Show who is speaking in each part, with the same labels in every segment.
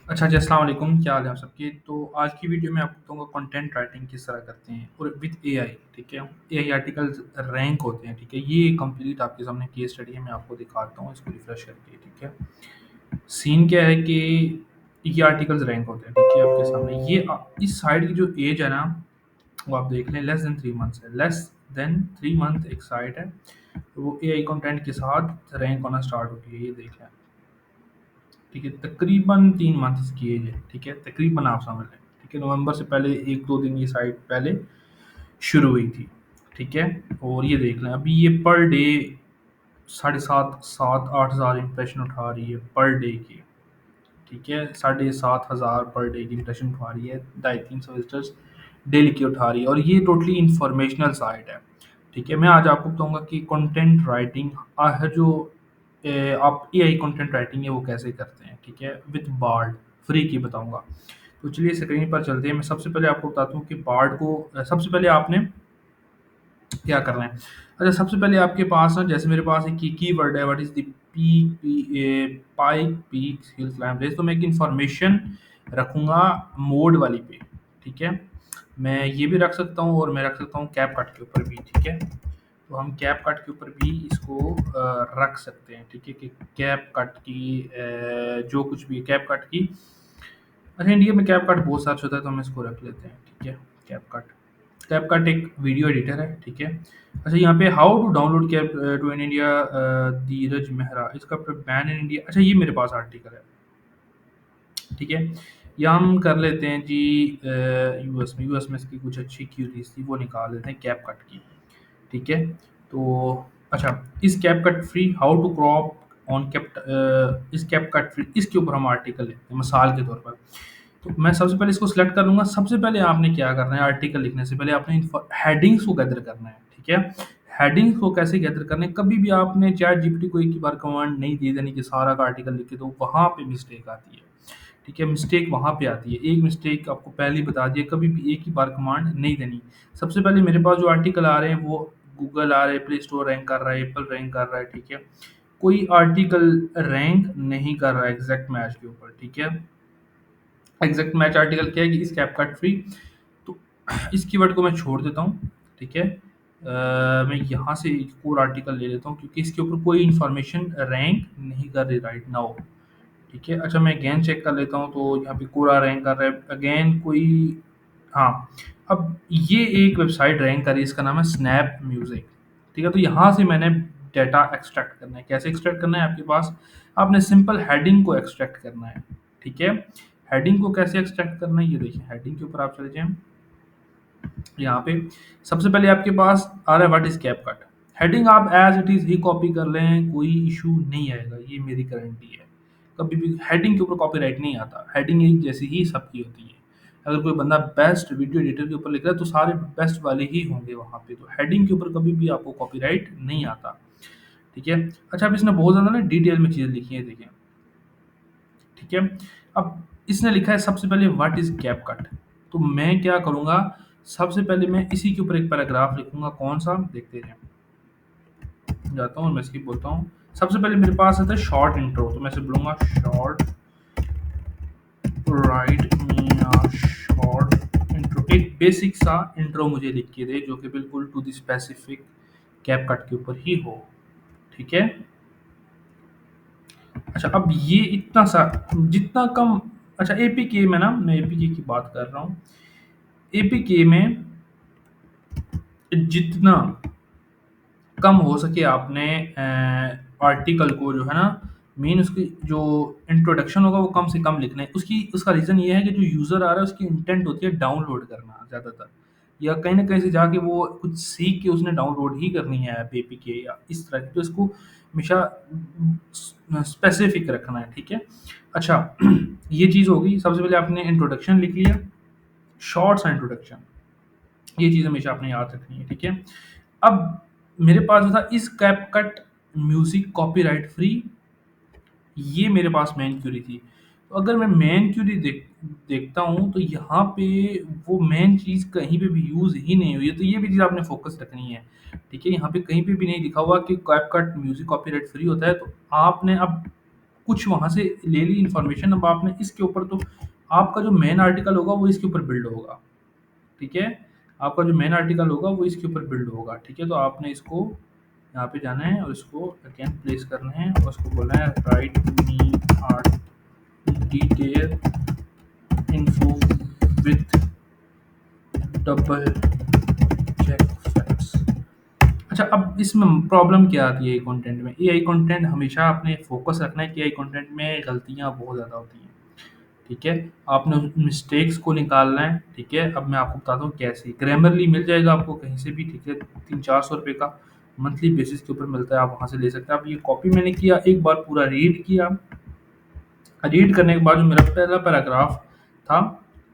Speaker 1: अच्छा जी, अस्सलाम वालेकुम, क्या हाल है आप सबके? तो आज की वीडियो में आपको बताऊँगा कंटेंट राइटिंग किस तरह करते हैं और विद एआई, ठीक है? एआई आर्टिकल्स रैंक होते हैं, ठीक है? ये कंप्लीट आपके सामने केस स्टडी है, मैं आपको दिखाता हूँ इसको रिफ्रेश करके, ठीक है? सीन क्या है कि ये आर्टिकल्स रैंक होते हैं, ठीक है? आपके सामने ये इस साइट की जो एज है ना, वो आप देख लें लेस देन 3 मंथ्स है, लेस देन 3 मंथ एक साइट है, वो एआई कंटेंट के साथ रैंक होना स्टार्ट होती है, ये देख लें। ठीक है, तकरीबन 3 मंथ इसकी एज है, ठीक है? तकरीबन आप समझ लें, ठीक है? नवंबर से पहले 1-2 दिन ये साइट पहले शुरू हुई थी, ठीक है? और ये देख लें अभी ये पर डे साढ़े 7-8 हज़ार इम्प्रेशन उठा रही है पर डे की, ठीक है? 7,500 पर डे की इम्प्रेशन उठा रही है, 250 विजिटर्स डेली की उठा रही है और ये टोटली इंफॉर्मेशनल साइट है, ठीक है? मैं आज आपको बताऊँगा कि कंटेंट राइटिंग जो आप एआई कंटेंट राइटिंग है वो कैसे करते हैं, ठीक है? विथ बार्ड फ्री की बताऊँगा। तो चलिए स्क्रीन पर चलते हैं। मैं सबसे पहले आपको बताता हूँ कि बार्ड को सबसे पहले आपने क्या करना है? अच्छा, सबसे पहले आपके पास ना जैसे मेरे पास एक कीवर्ड है what is the Pike Peak hill climb race, तो मैं एक इन्फॉर्मेशन रखूँगा मोड वाली पे, ठीक है? मैं ये भी रख सकता हूँ और मैं रख सकता हूँ कैपकट के ऊपर भी, ठीक है? तो हम कैपकट के ऊपर भी इसको रख सकते हैं, ठीक है? कि कैपकट की जो कुछ भी कैपकट की अच्छा, इंडिया में कैपकट बहुत सर्च होता है तो हम इसको रख लेते हैं, ठीक है? कैपकट। कैपकट एक वीडियो एडिटर है, ठीक है? अच्छा, यहाँ पे how to download CapCut in India Dheeraj Mehra इसका बैन इन इंडिया, अच्छा ये मेरे पास आर्टिकल है, ठीक है? या हम कर लेते हैं जी यूएस में इसकी कुछ अच्छी क्यूरीज थी वो निकाल लेते हैं कैपकट की, ठीक है? तो अच्छा, इस CapCut free how to crop on इस कैपकट फ्री इसके ऊपर हम आर्टिकल लिखते हैं मिसाल के तौर पर। तो मैं सबसे पहले इसको सिलेक्ट कर लूँगा। सबसे पहले आपने क्या करना है आर्टिकल लिखने से पहले आपने हेडिंग्स को गैदर करना है, ठीक है? हेडिंग्स को कैसे गैदर करना है, कभी भी आपने चैट जीपीटी को एक ही बार कमांड नहीं दी देनी कि सारा का आर्टिकल लिख के दो, वहाँ पे मिस्टेक आती है, ठीक है? मिस्टेक वहाँ पे आती है। एक मिस्टेक आपको पहले ही बता दिया, कभी भी एक ही बार कमांड नहीं देनी। सबसे पहले मेरे पास जो आर्टिकल आ रहे हैं वो गूगल आ रहे हैं, प्ले स्टोर रैंक कर रहा है, एप्पल रैंक कर रहा है, ठीक है? कोई आर्टिकल रैंक नहीं कर रहा है एग्जैक्ट मैच के ऊपर, ठीक है? एग्जैक्ट मैच आर्टिकल क्या है कि इस कैपकट फ्री, तो इस कीवर्ड को मैं छोड़ देता हूँ, ठीक है? मैं यहाँ से एक और आर्टिकल ले लेता हूँ क्योंकि इसके ऊपर कोई इन्फॉर्मेशन रैंक नहीं कर रही राइट नाउ, ठीक है? अच्छा, मैं अगेन चेक कर लेता हूँ तो यहाँ पे कोरा रैंक कर रहा है अगेन कोई, हाँ, अब ये एक वेबसाइट रैंक कर रही है, इसका नाम है स्नैप म्यूज़िक, ठीक है? तो यहाँ से मैंने डेटा एक्सट्रैक्ट करना है। कैसे एक्सट्रैक्ट करना है आपके पास? आपने सिंपल हेडिंग को एक्सट्रैक्ट करना है, ठीक है? हेडिंग को कैसे एक्सट्रैक्ट करना है ये देखिए, हेडिंग के ऊपर आप चले जाएँ, यहाँ पे सबसे पहले आपके पास आ रहा है व्हाट इज़ कैपकट। हेडिंग आप as it is he copy कर लें, कोई इश्यू नहीं आएगा, ये मेरी गारंटी है। कभी भी हेडिंग के ऊपर कॉपीराइट नहीं आता, हेडिंग एक जैसी ही सबकी होती है। अगर कोई बंदा बेस्ट वीडियो एडिटर के ऊपर लिख रहा है तो सारे बेस्ट वाले ही होंगे वहाँ पे, तो हेडिंग के ऊपर कभी भी आपको कॉपीराइट नहीं आता, ठीक है? अच्छा, अब इसने बहुत ज़्यादा ना डिटेल में चीज़ें लिखी हैं, देखें, ठीक है? अब इसने लिखा है सबसे पहले व्हाट इज़ कैपकट, तो मैं क्या करूँगा, सबसे पहले मैं इसी के ऊपर एक पैराग्राफ लिखूँगा, कौन-सा देखते हैं। जाता हूँ और मैं इसकी बोलता हूँ, सबसे पहले मेरे पास आता है शॉर्ट इंट्रो, तो मैं इसे बोलूँगा short right me a short intro, एक बेसिक सा इंट्रो मुझे लिख के दे जो कि बिल्कुल टू द स्पेसिफिक कैपकट के ऊपर ही हो, ठीक है? अच्छा, अब ये इतना सा जितना कम, अच्छा एपीके में ना, मैं एपीके की बात कर रहा हूँ। एपीके में जितना कम हो सके आपने आर्टिकल को जो है ना, मेन उसकी जो इंट्रोडक्शन होगा वो कम से कम लिखना है। उसका रीज़न ये है कि जो यूज़र आ रहा है उसकी इंटेंट होती है डाउनलोड करना ज़्यादातर, या कहीं न कहीं से जाके वो कुछ सीख के उसने डाउनलोड ही करनी है ऐप एपीके या इस तरह की, तो इसको हमेशा स्पेसिफिक रखना है, ठीक है? अच्छा, ये चीज़ हो गई, सबसे पहले आपने इंट्रोडक्शन लिख लिया, शॉर्ट सा इंट्रोडक्शन, ये चीज़ हमेशा आपने याद रखनी है, ठीक है? अब मेरे पास जो था इस कैपकट म्यूज़िक कॉपीराइट फ्री, ये मेरे पास मेन क्वेरी थी। तो अगर मैं मेन क्वेरी देखता हूँ तो यहाँ पे वो मेन चीज़ कहीं पे भी यूज़ ही नहीं हुई है, तो ये भी चीज़ आपने फ़ोकस रखनी है, ठीक है? यहाँ पे कहीं पे भी नहीं लिखा हुआ कि कैपकट म्यूज़िक कॉपीराइट फ्री होता है, तो आपने अब कुछ वहाँ से ले ली इन्फॉर्मेशन, अब आपने इसके ऊपर तो आपका जो मेन आर्टिकल होगा वो इसके ऊपर बिल्ड होगा, ठीक है? आपका जो मेन आर्टिकल होगा वो इसके ऊपर बिल्ड होगा, ठीक है? तो आपने इसको यहाँ पे जाना है और इसको अगेन प्लेस करना है और उसको बोलना है write me art detail info with double check facts. अच्छा, अब इसमें प्रॉब्लम क्या आती है ए कंटेंट में? एआई कंटेंट हमेशा आपने फोकस रखना है कि एआई कंटेंट में गलतियाँ बहुत ज़्यादा होती हैं, ठीक है? आपने उस मिस्टेक्स को निकालना है, ठीक है? अब मैं आपको बताता हूँ कैसे। ग्रामरली मिल जाएगा आपको कहीं से भी, ठीक है? 300-400 रुपये का मंथली बेसिस के ऊपर मिलता है, आप वहाँ से ले सकते हैं। अब ये कॉपी मैंने किया, एक बार पूरा रीड किया, रीड करने के बाद जो मेरा पहला पैराग्राफ था,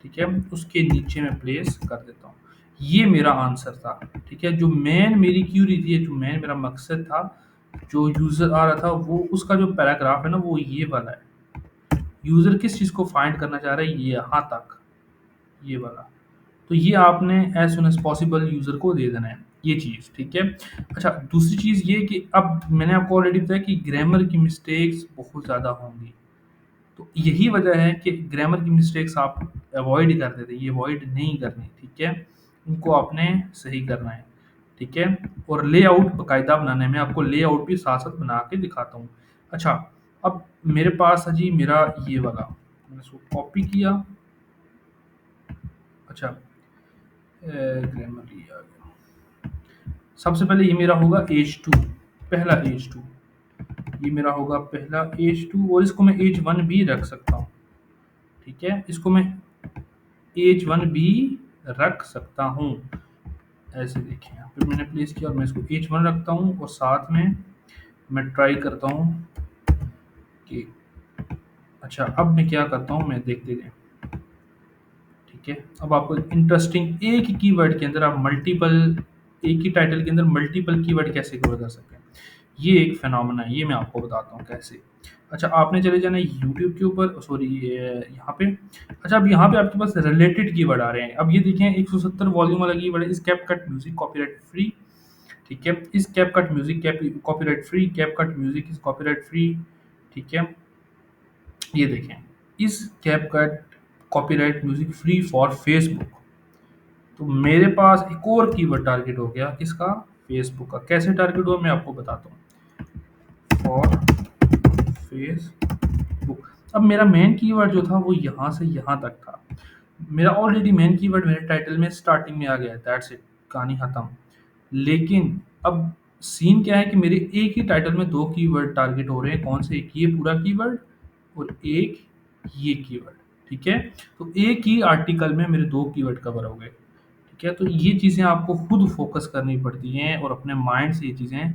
Speaker 1: ठीक है? उसके नीचे मैं प्लेस कर देता हूँ। ये मेरा आंसर था, ठीक है? जो मेन मेरी क्यूरी थी, जो मेन मेरा मकसद था, जो यूज़र आ रहा था, वो उसका जो पैराग्राफ है ना, वो ये वाला है। यूज़र किस चीज़ को फाइंड करना चाह रहा है, ये यहाँ तक, ये वाला। तो ये आपने as soon as possible user को दे देना है, ये चीज़, ठीक है? अच्छा, दूसरी चीज़ ये कि अब मैंने आपको ऑलरेडी बताया कि ग्रामर की मिस्टेक्स बहुत ज़्यादा होंगी। तो यही वजह है कि ग्रामर की मिस्टेक्स आप अवॉइड करते थे, ये अवॉइड नहीं करनी, ठीक है? उनको आपने सही करना है, ठीक है? और लेआउट बाकायदा बनाना है, मैं आपको लेआउट भी साथ-साथ बना के दिखाता हूँ। अच्छा, अब मेरे पास है जी मेरा ये वाला, मैंने इसको कॉपी किया। अच्छा, ग्रामर ये आ गया। सबसे पहले ये मेरा होगा एज 2, पहला एज 2, ये मेरा होगा पहला एज 2 और इसको मैं एज 1 भी रख सकता हूँ, ठीक है? इसको मैं एज 1 भी रख सकता हूँ। ऐसे देखिए, यहाँ पे मैंने प्लेस किया और मैं इसको एज 1 रखता हूँ और साथ में मैं ट्राई करता हूँ कि अच्छा, अब मैं क्या करता हूँ, मैं देखते जाएँ, ठीक है? अब आपको इंटरेस्टिंग एक ही कीवर्ड के अंदर आप मल्टीपल, एक ही टाइटल के अंदर मल्टीपल कीवर्ड कैसे कवर कर सकते हैं। ये एक फिनोमेना है, ये मैं आपको बताता हूँ कैसे। अच्छा, आपने चले जाना है यूट्यूब के ऊपर, सॉरी यहाँ पे। अच्छा, अब यहाँ पे आपके पास रिलेटेड कीवर्ड आ रहे हैं। अब ये देखें 170 वॉल्यूम वाला कीवर्ड है, इस कैपकट म्यूजिक कॉपीराइट फ्री, ठीक है? इस CapCut music copyright free, CapCut music is copyright free, ठीक है? ये देखें, इस CapCut copyright music free for Facebook. तो मेरे पास एक और कीवर्ड टारगेट हो गया, किसका? फेसबुक का। कैसे टारगेट हुआ मैं आपको बताता हूँ। For Facebook. अब मेरा मेन कीवर्ड जो था वो यहाँ से यहाँ तक था। मेरा ऑलरेडी मेन कीवर्ड मेरे टाइटल में स्टार्टिंग में आ गया है, दैट्स इट, कहानी खत्म। लेकिन अब सीन क्या है कि मेरे एक ही टाइटल में 2 कीवर्ड टारगेट हो रहे हैं। कौन से? एक ये पूरा कीवर्ड और एक ये कीवर्ड, ठीक है? तो एक ही आर्टिकल में मेरे 2 कीवर्ड कवर हो गए, ठीक है? तो ये चीज़ें आपको खुद फ़ोकस करनी पड़ती हैं और अपने माइंड से ये चीज़ें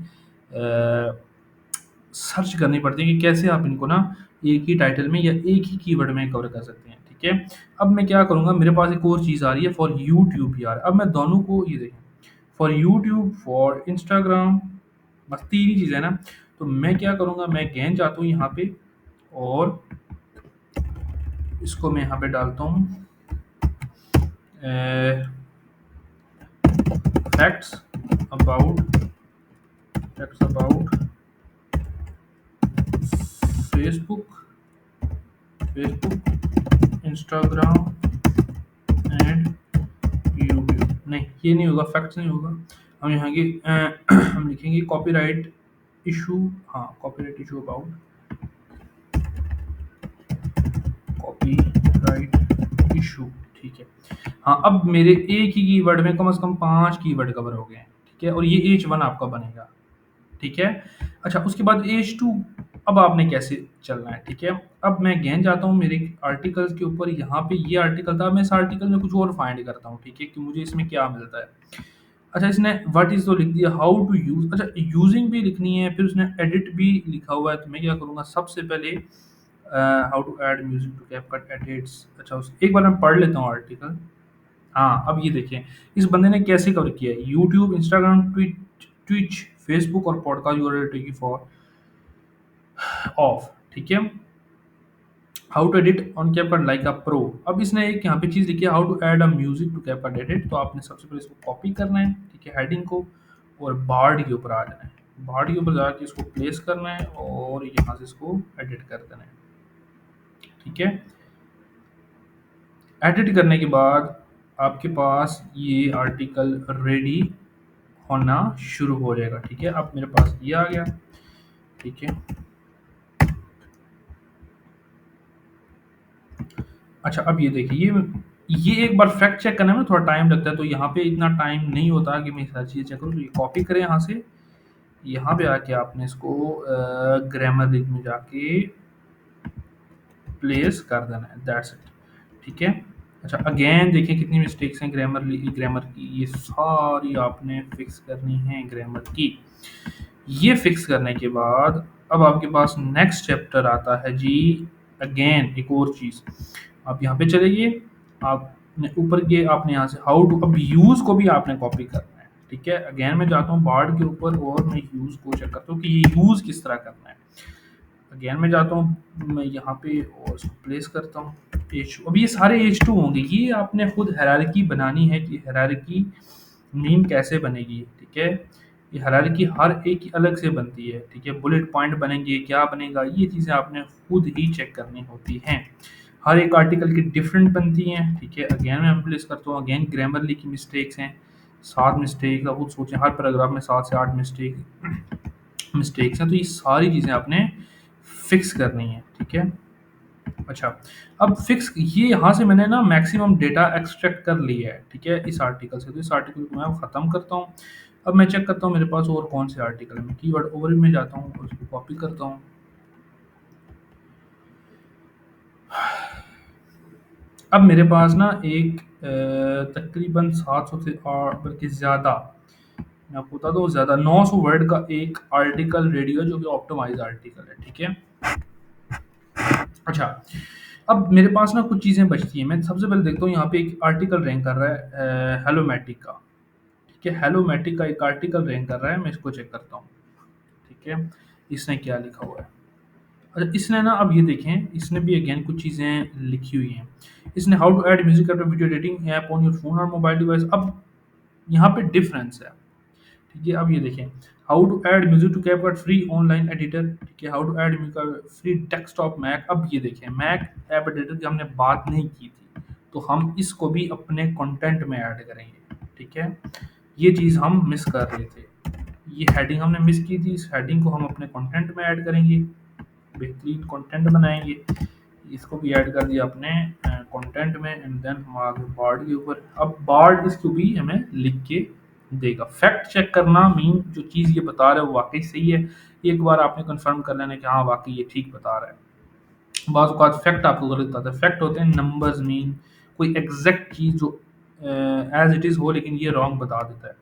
Speaker 1: सर्च करनी पड़ती है कि कैसे आप इनको ना एक ही टाइटल में या एक ही कीवर्ड में कवर कर सकते हैं, ठीक है? अब मैं क्या करूँगा, मेरे पास एक और चीज़ आ रही है फॉर यूट्यूब यार। अब मैं दोनों को ये देखें, फॉर यूट्यूब, फॉर इंस्टाग्राम, बस 3 ही चीज़ें हैं ना। तो मैं क्या करूँगा, मैं अगेन जाता हूँ यहाँ पे और इसको मैं यहाँ पे डालता हूँ facts about, facts about Facebook, Instagram and YouTube. नहीं, ये नहीं होगा, फैक्ट्स नहीं होगा। हम यहाँ की हम लिखेंगे कॉपीराइट इशू, हाँ, copyright issue about copyright issue, ठीक है? हाँ, अब मेरे एक ही कीवर्ड में कम से कम 5 कीवर्ड कवर हो गए हैं, ठीक है? और ये एज 1 आपका बनेगा, ठीक है? अच्छा, उसके बाद एज 2, अब आपने कैसे चलना है, ठीक है? अब मैं अगेन जाता हूँ मेरे आर्टिकल्स के ऊपर, यहाँ पे ये आर्टिकल था, मैं इस आर्टिकल में कुछ और फाइंड करता हूँ, ठीक है? कि मुझे इसमें क्या मिलता है। अच्छा, इसने व्हाट इज़ तो लिख दिया, हाउ टू यूज़, अच्छा यूजिंग भी लिखनी है, फिर उसने एडिट भी लिखा हुआ है। तो मैं क्या करूँगा, सबसे पहले how to add music to CapCut edits. अच्छा, उस एक बार मैं पढ़ लेता हूँ आर्टिकल। हाँ, अब ये देखिए, इस बंदे ने कैसे कवर किया है, यूट्यूब, इंस्टाग्राम, ट्विच, फेसबुक और podcast URL taking for off, ठीक है? How to edit on CapCut like a pro. अब इसने एक यहाँ पे चीज़ लिखी है, how to add a music to CapCut edit. तो आपने सबसे पहले इसको कॉपी करना है, ठीक है, हेडिंग को, और बार्ड के ऊपर आ जाना है। बार्ड के ऊपर जाके इसको प्लेस करना है और यहाँ से इसको एडिट कर देना है। ठीक है, एडिट करने के बाद आपके पास ये आर्टिकल रेडी होना शुरू हो जाएगा। ठीक है, अब मेरे पास ये आ गया। ठीक है, अच्छा अब ये देखिए, ये एक बार फैक्ट चेक करने में थोड़ा टाइम लगता है, तो यहाँ पे इतना टाइम नहीं होता कि मैं सारी चीज़ें चेक करूँ। तो ये कॉपी करें यहाँ से, यहाँ पे आके आपने इसको ग्रामर लिंक में जाके प्लेस कर देना है, दैट्स इट। ठीक है, अच्छा अगेन देखिए कितनी मिस्टेक्स हैं ग्रामर की, ये सारी आपने फिक्स करनी है ग्रामर की। ये फिक्स करने के बाद अब आपके पास नेक्स्ट चैप्टर आता है जी। अगेन एक और चीज़, आप यहाँ पे चले गए, आपने ऊपर गए, आपने यहाँ से हाउ टू, अब यूज़ को भी आपने कॉपी करना है। ठीक है, अगेन मैं जाता हूँ बार्ड के ऊपर और मैं यूज़ को चेक करता हूँ कि ये यूज़ किस तरह करना है। अगेन मैं जाता हूँ, मैं यहाँ पे और इसको प्लेस करता हूँ H2। अब ये सारे H2 होंगे, ये आपने खुद हायरार्की बनानी है कि हायरार्की मीन कैसे बनेगी। ठीक है, ये हायरार्की हर एक की अलग से बनती है। ठीक है, बुलेट पॉइंट बनेंगे, क्या बनेगा, ये चीज़ें आपने खुद ही चेक करनी होती हैं। हर एक आर्टिकल की डिफरेंट बनती हैं। ठीक है, अगेन मैं प्लेस करता हूँ, अगेन ग्रामरली की मिस्टेक्स हैं, 7 मिस्टेक। अब खुद सोचें हर पैराग्राफ में 7 से 8 मिस्टेक्स हैं, तो ये सारी चीज़ें आपने फिक्स करनी है। ठीक है, अच्छा अब फिक्स ये यहाँ से मैंने ना मैक्सिमम डेटा एक्सट्रैक्ट कर लिया है। ठीक है, इस आर्टिकल से, तो इस आर्टिकल को मैं अब ख़त्म करता हूँ। अब मैं चेक करता हूँ मेरे पास और कौन से आर्टिकल है, मैं कीवर्ड ओवरव्यू में जाता हूँ और उसको कॉपी करता हूँ। अब मेरे पास ना एक तकरीबन 700 से और बल्कि ज़्यादा, मैं आपको बता दूँ ज़्यादा 900 वर्ड का एक आर्टिकल रेडियो जो कि ऑप्टिमाइज आर्टिकल है। ठीक है, अच्छा अब मेरे पास ना कुछ चीज़ें बचती हैं। मैं सबसे पहले देखता हूँ यहाँ पे एक आर्टिकल रैंक कर रहा है हेलोमैटिक का। ठीक है, हेलोमैटिक का एक आर्टिकल रैंक कर रहा है, मैं इसको चेक करता हूँ। ठीक है, इसने क्या लिखा हुआ है। अच्छा इसने ना, अब ये देखें, इसने भी अगेन कुछ चीज़ें लिखी हुई हैं। इसने how to add music and video editing app on your phone और मोबाइल डिवाइस। अब यहाँ पे डिफरेंस है। ठीक है, अब ये देखें, how to add music to CapCut free online editor. ठीक है, how to add free desktop Mac. अब ये देखें, मैक ऐप एडिटर की हमने बात नहीं की थी, तो हम इसको भी अपने कंटेंट में ऐड करेंगे। ठीक है, ये चीज़ हम मिस कर रहे थे, ये हेडिंग हमने मिस की थी, इस हेडिंग को हम अपने कंटेंट में ऐड करेंगे, बेहतरीन कंटेंट बनाएंगे। इसको भी ऐड कर दिया अपने कंटेंट में, एंड देन हम आगे बार्ड के ऊपर। अब बार्ड इसको भी हमें लिख के देगा। फैक्ट चेक करना मीन जो चीज़ ये बता रहा है वो वाकई सही है, एक बार आपने कंफर्म कर लेना कि हाँ वाकई ये ठीक बता रहा है। बाज़ औक़ात फैक्ट आपको गलत बताता है। फैक्ट होते हैं नंबर्स, मीन कोई एग्जैक्ट चीज़ जो एज इट इज़ हो, लेकिन ये रॉन्ग बता देता है।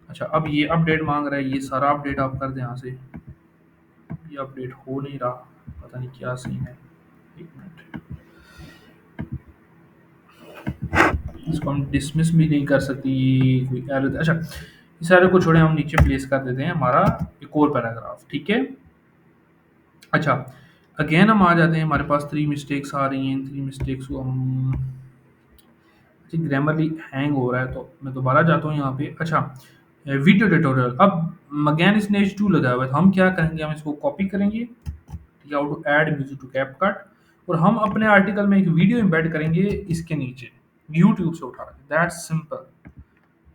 Speaker 1: अच्छा अब ये अपडेट मांग रहा है, ये सारा अपडेट आप कर दें यहाँ से। ये अपडेट हो नहीं रहा, पता नहीं क्या सीन है। एक मिनट, इसको हम डिसमिस भी नहीं कर सकते, ये कोई एरर। अच्छा इस एरर को छोड़े, हम नीचे प्लेस कर देते हैं हमारा एक और पैराग्राफ। ठीक है, अच्छा अगेन हम आ जाते हैं, हमारे पास 3 मिस्टेक्स आ रही हैं। 3 मिस्टेक्स को हम, जी ग्रामरली हैंग हो रहा है, तो मैं दोबारा जाता हूँ यहाँ पे। अच्छा वीडियो ट्यूटोरियल, अब अगेन इसने H2 लगाया हुआ है, तो हम क्या करेंगे, हम इसको कॉपी करेंगे। ठीक है, how to add music to CapCut, और हम अपने आर्टिकल में एक वीडियो एम्बेड करेंगे इसके नीचे, यूट्यूब से उठा के, दैट्स सिंपल।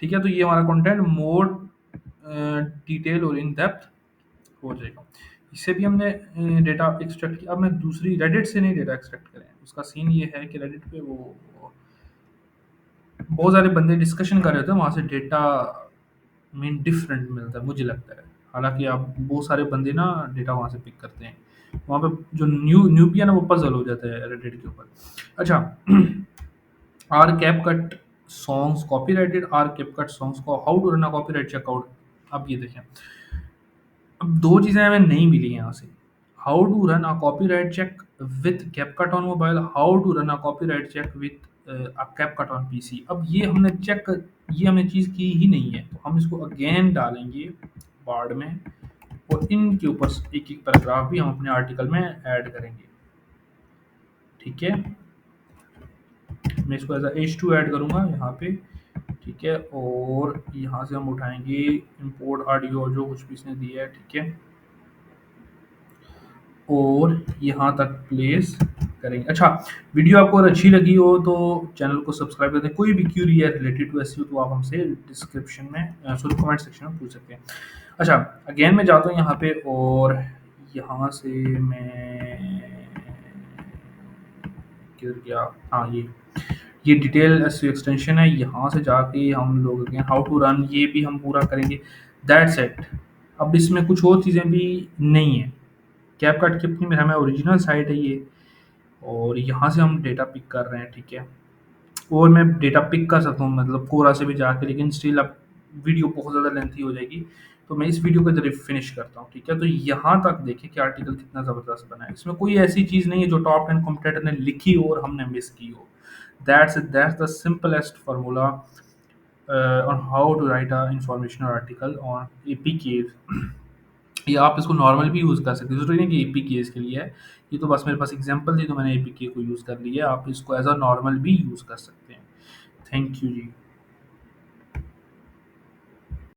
Speaker 1: ठीक है, तो ये हमारा कंटेंट मोर डिटेल और इन डेप्थ हो जाएगा। इससे भी हमने डेटा एक्सट्रैक्ट किया। अब मैं दूसरी रेडिट से नहीं डेटा एक्सट्रैक्ट करें, उसका सीन ये है कि रेडिट पे वो बहुत सारे बंदे डिस्कशन कर रहे थे, वहाँ से डेटा मीन डिफरेंट मिलता है मुझे लगता है। हालांकि आप बहुत सारे बंदे ना डेटा वहाँ से पिक करते हैं, वहाँ पे जो न्यूबियन है वो पजल हो जाता है रेडिट के ऊपर। अच्छा are CapCut songs copyrighted, are CapCut songs को how to run a copyright checkout. अब ये देखें, अब 2 चीज़ें हमें नहीं मिली हैं यहाँ से। How to run a copyright check with CapCut on mobile, how to run a copyright check with a CapCut on PC. अब ये हमने चेक, ये हमने चीज़ की ही नहीं है, तो हम इसको अगेन डालेंगे बार्ड में, और इनके ऊपर एक-एक पैराग्राफ भी हम अपने आर्टिकल में ऐड करेंगे। ठीक है, मैं इसको एज़ अ H2 ऐड करूँगा यहाँ पे, ठीक है, और यहाँ से हम उठाएंगे इंपोर्ट ऑडियो जो कुछ भी इसने दिया है, ठीक है, और यहाँ तक प्लेस करेंगे। अच्छा, वीडियो आपको अगर अच्छी लगी हो तो चैनल को सब्सक्राइब कर दें। कोई भी क्यूरी है रिलेटेड टू एसईओ तो आप हमसे डिस्क्रिप्शन में सॉरी कमेंट सेक्शन में पूछ सकते हैं। अच्छा, अगेन मैं जाता हूँ यहाँ पे, और यहाँ से मैं किधर गया, हाँ ये डिटेल एसईओ एक्सटेंशन है, यहाँ से जाके हम लोग अगेन हाउ टू रन ये भी हम पूरा करेंगे। That's it. अब इसमें कुछ और चीज़ें भी नहीं है। कैपकट की अपनी मेरा में ओरिजिनल साइट है ये, और यहाँ से हम डेटा पिक कर रहे हैं, ठीक है, और मैं डेटा पिक कर सकता हूँ मतलब कोरा से भी जाके, लेकिन स्टिल अब वीडियो बहुत ज़्यादा लेंथी हो जाएगी, तो मैं इस वीडियो को इधर फिनिश करता हूँ, ठीक है। तो यहाँ तक देखिए कि आर्टिकल कितना ज़बरदस्त बना है, इसमें कोई ऐसी चीज़ नहीं है जो टॉप 10 कॉम्पिटिटर ने लिखी हो और हमने मिस की हो। That's the simplest formula on how to write a informational article on APK. या आप इसको नॉर्मल भी यूज़ कर सकते हो, ज़रूरी नहीं कि एपीके इसके लिए है। ये तो बस मेरे पास एग्जांपल थी तो मैंने एपीके को यूज़ कर लिया, आप इसको एज अ नॉर्मल भी यूज़ कर सकते हैं। Thank you ji.